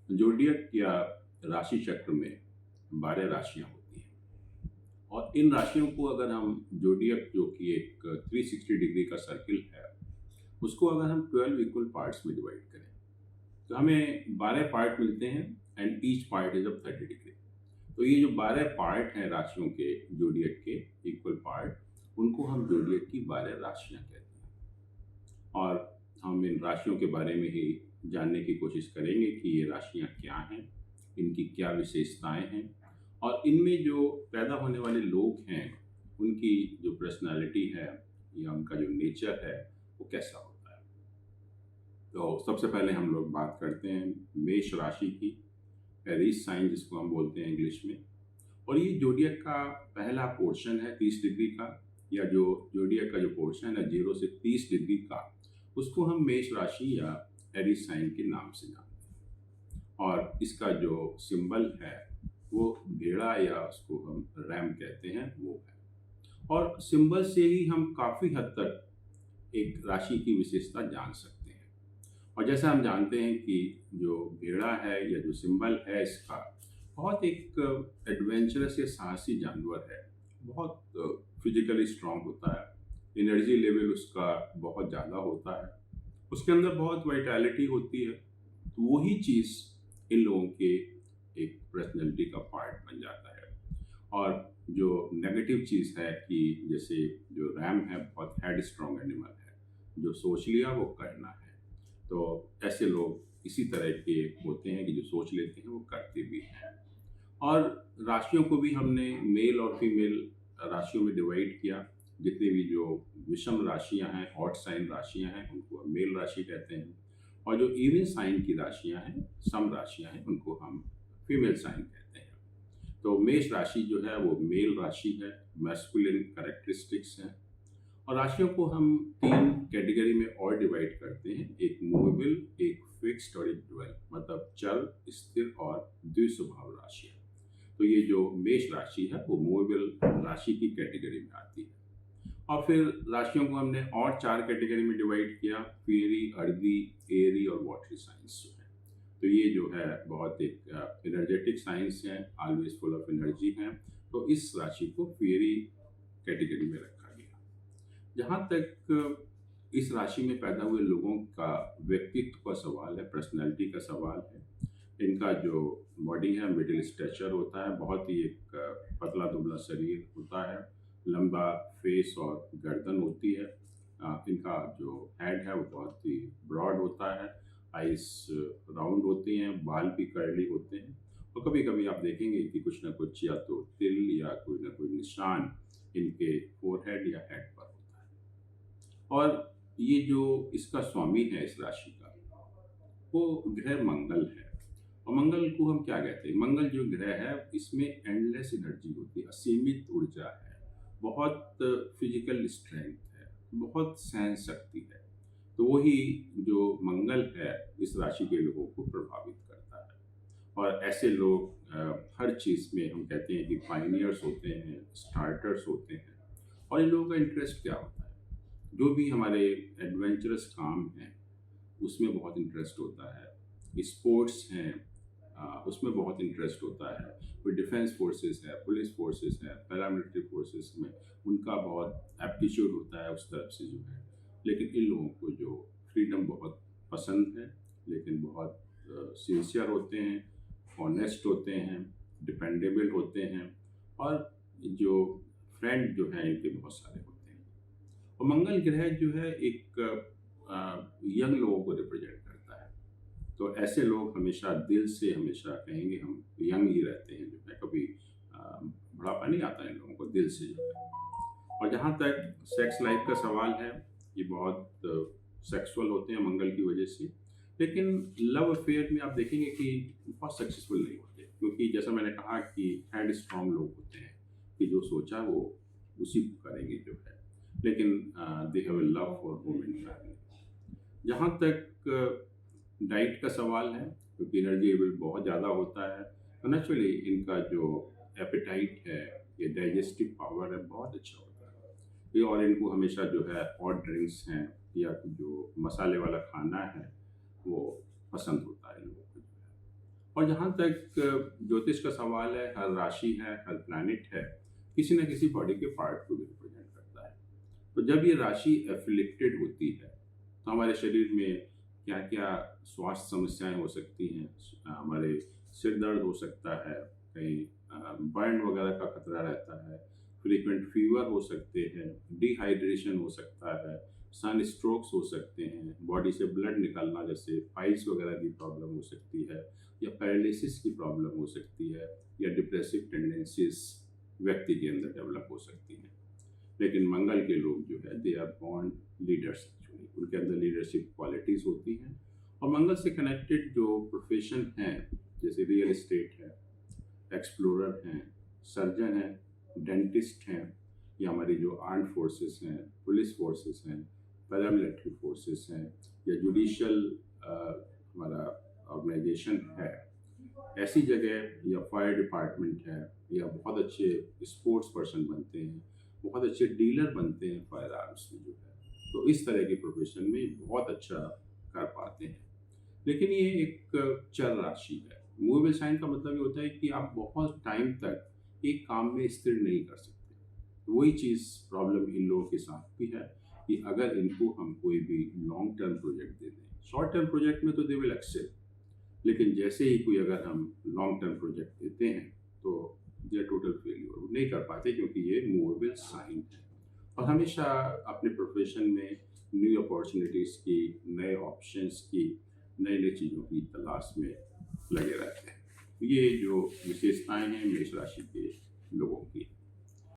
Zodiac या राशि चक्र में 12 राशियाँ होती हैं और इन राशियों को अगर हम ज़ोडिएक जो कि एक 360 डिग्री का सर्किल है, उसको अगर हम 12 इक्वल पार्ट्स में डिवाइड करें, तो हमें 12 पार्ट मिलते हैं and each part is of 30 degree. तो ये जो 12 पार्ट हैं राशियों के, ज़ोडिएक के इक्वल पार्ट, उनको हम ज़ोडिएक की 12 राशियाँ कहते हैं। और हम इन राशियों के बारे में ही जानने की कोशिश करेंगे कि ये राशियाँ क्या हैं, इनकी क्या विशेषताएं हैं और इनमें जो पैदा होने वाले लोग हैं, उनकी जो पर्सनालिटी है या उनका जो नेचर है, वो कैसा होता है। तो सबसे पहले हम लोग बात करते हैं मेष राशि की, एरीज साइन जिसको हम बोलते हैं इंग्लिश में। और ये ज़ोडिएक का पहला पोर्शन है 30 डिग्री का, या जो ज़ोडिएक का जो पोर्शन है 0 से 30 डिग्री का, उसको हम मेष राशि या एरीज साइन के नाम से जानते हैं। और इसका जो सिंबल है वो भेड़ा या उसको हम रैम कहते हैं, वो है। और सिंबल से ही हम काफ़ी हद तक एक राशि की विशेषता जान सकते हैं। और जैसा हम जानते हैं कि जो भेड़ा है या जो सिंबल है इसका, बहुत एक एडवेंचरस या साहसी जानवर है। बहुत फिजिकली स्ट्रांग होता है, एनर्जी लेवल उसका बहुत ज़्यादा होता है, उसके अंदर बहुत वाइटैलिटी होती है। तो वही चीज़ इन लोगों के एक पर्सनैलिटी का पार्ट बन जाता है। और जो नेगेटिव चीज़ है कि जैसे जो रैम है बहुत हेड स्ट्रॉन्ग एनिमल है, जो सोच लिया वो करना है। तो ऐसे लोग इसी तरह के होते हैं कि जो सोच लेते हैं वो करते भी हैं। और राशियों को भी हमने मेल और फीमेल राशियों में डिवाइड किया। जितने भी जो विषम राशियां हैं, ऑड साइन राशियां हैं, उनको हम मेल राशि कहते हैं। और जो इवन साइन की राशियां हैं, सम राशियां हैं, उनको हम फीमेल साइन कहते हैं। तो मेष राशि जो है वो मेल राशि है, मैस्कुलिन कैरेक्टरिस्टिक्स हैं। और राशियों को हम 3 कैटेगरी में और डिवाइड करते हैं, एक मूवेबल, एक फिक्स्ड और एक ड्वेल, मतलब चल, स्थिर और द्विस्वभाव राशियां। तो ये जो मेष राशि है वो मूवेबल राशि की कैटेगरी में आती है। और फिर राशियों को हमने और 4 कैटेगरी में डिवाइड किया, फियरी, अर्दी, एरी और वाटरी साइंस जो है। तो ये जो है बहुत एक एनर्जेटिक साइंस है, ऑलवेज फुल ऑफ एनर्जी है। तो इस राशि को फियरी कैटेगरी में रखा गया। जहाँ तक इस राशि में पैदा हुए लोगों का व्यक्तित्व का सवाल है, पर्सनैलिटी का सवाल है, इनका जो बॉडी है मिडिल स्ट्रेचर होता है, बहुत ही एक पतला दुबला शरीर होता है, लंबा फेस और गर्दन होती है। इनका जो हेड है वो बहुत ही ब्रॉड होता है, आइस राउंड होती हैं, बाल भी कर्ली होते हैं। और कभी कभी आप देखेंगे कि कुछ ना कुछ या तो तिल या कोई ना कोई निशान इनके फोरहेड या हेड पर होता है। और ये जो इसका स्वामी है इस राशि का, वो ग्रह मंगल है। और मंगल को हम क्या कहते हैं, मंगल जो ग्रह है इसमें एंडलेस एनर्जी होती है, असीमित ऊर्जा है, बहुत फिजिकल स्ट्रेंथ है, बहुत सहन शक्ति है। तो वही जो मंगल है इस राशि के लोगों को प्रभावित करता है। और ऐसे लोग हर चीज़ में हम कहते हैं कि पायनियर्स होते हैं, स्टार्टर्स होते हैं। और इन लोगों का इंटरेस्ट क्या होता है, जो भी हमारे एडवेंचरस काम हैं उसमें बहुत इंटरेस्ट होता है। स्पोर्ट्स हैं, उसमें बहुत इंटरेस्ट होता है। कोई डिफेंस फोर्सेस है, पुलिस फोर्सेस है, पैरामिलिट्री फोर्सेस में उनका बहुत एप्टीट्यूड होता है उस तरफ से जो है। लेकिन इन लोगों को जो फ्रीडम बहुत पसंद है, लेकिन बहुत सिंसियर होते हैं, ऑनेस्ट होते हैं, डिपेंडेबल होते हैं। और जो फ्रेंड जो है इनके बहुत सारे होते हैं। और मंगल ग्रह जो है एक यंग लोगों को रिप्रेजेंट करता है। तो ऐसे लोग हमेशा दिल से हमेशा कहेंगे हम यंग ही रहते हैं, जो है कभी बुढ़ापा नहीं आता है इन लोगों को, दिल से जो है। और जहाँ तक सेक्स लाइफ का सवाल है, ये बहुत सेक्सुअल होते हैं मंगल की वजह से। लेकिन लव अफेयर में आप देखेंगे कि बहुत सक्सेसफुल नहीं होते, क्योंकि जैसा मैंने कहा कि हेड स्ट्रांग लोग होते हैं कि जो सोचा वो उसी को करेंगे जो है। लेकिन they have a love for women family. जहाँ तक डाइट का सवाल है, क्योंकि एनर्जी लेवल बहुत ज़्यादा होता है, तो नेचुरली इनका जो एपेटाइट है, ये डाइजेस्टिव पावर है, बहुत अच्छा होता है। ये और इनको हमेशा जो है हॉट ड्रिंक्स हैं या जो मसाले वाला खाना है वो पसंद होता है इन लोगों को जो है। और जहाँ तक ज्योतिष का सवाल है, हर राशि है, हर प्लैनेट है, किसी न किसी बॉडी के पार्ट को भी रिप्रेजेंट करता है। तो जब ये राशि एफिलिक्टेड होती है तो हमारे शरीर में क्या क्या स्वास्थ्य समस्याएं हो सकती हैं। हमारे सिर दर्द हो सकता है, कहीं बर्न वगैरह का खतरा रहता है, फ्रीक्वेंट फीवर हो सकते हैं, डिहाइड्रेशन हो सकता है, सन स्ट्रोक्स हो सकते हैं, बॉडी से ब्लड निकलना जैसे पाइल्स वगैरह की प्रॉब्लम हो सकती है, या पैरालिसिस की प्रॉब्लम हो सकती है, या डिप्रेसिव टेंडेंसीज व्यक्ति के अंदर डेवलप हो सकती हैं। लेकिन मंगल के लोग जो है they are born leaders, actually उनके अंदर लीडरशिप क्वालिटीज़ होती हैं। और मंगल से कनेक्टेड जो प्रोफेशन हैं, जैसे रियल एस्टेट है, एक्सप्लोरर हैं, सर्जन हैं, डेंटिस्ट हैं, या हमारी जो आर्म्ड फोर्सेस हैं, पुलिस फोर्सेस हैं, पैरामिलिट्री फोर्सेस हैं, या जुडिशियल हमारा ऑर्गेनाइजेशन है, ऐसी जगह, या फायर डिपार्टमेंट है, या बहुत अच्छे स्पोर्ट्स पर्सन बनते हैं, बहुत अच्छे डीलर बनते हैं फायर आर्म्स में जो है, तो इस तरह के प्रोफेशन में बहुत अच्छा कर पाते हैं। लेकिन ये एक चर राशि है। मूवेबल साइन का मतलब ये होता है कि आप बहुत टाइम तक एक काम में स्थिर नहीं कर सकते। वही चीज़ प्रॉब्लम इन लोगों के साथ भी है कि अगर इनको हम कोई भी लॉन्ग टर्म प्रोजेक्ट दे दें, शॉर्ट टर्म प्रोजेक्ट में तो दे विल एक्सेल, लेकिन जैसे ही कोई अगर हम लॉन्ग टर्म प्रोजेक्ट देते हैं तो ये टोटल फेलियर नहीं कर पाते, क्योंकि ये मूवेबल साइन है। और हमेशा अपने प्रोफेशन में न्यू अपॉर्चुनिटीज़ की, नए ऑप्शंस की, नई नई चीज़ों की तलाश में लगे रहते हैं। ये जो विशेषताएं हैं मेष राशि के लोगों की।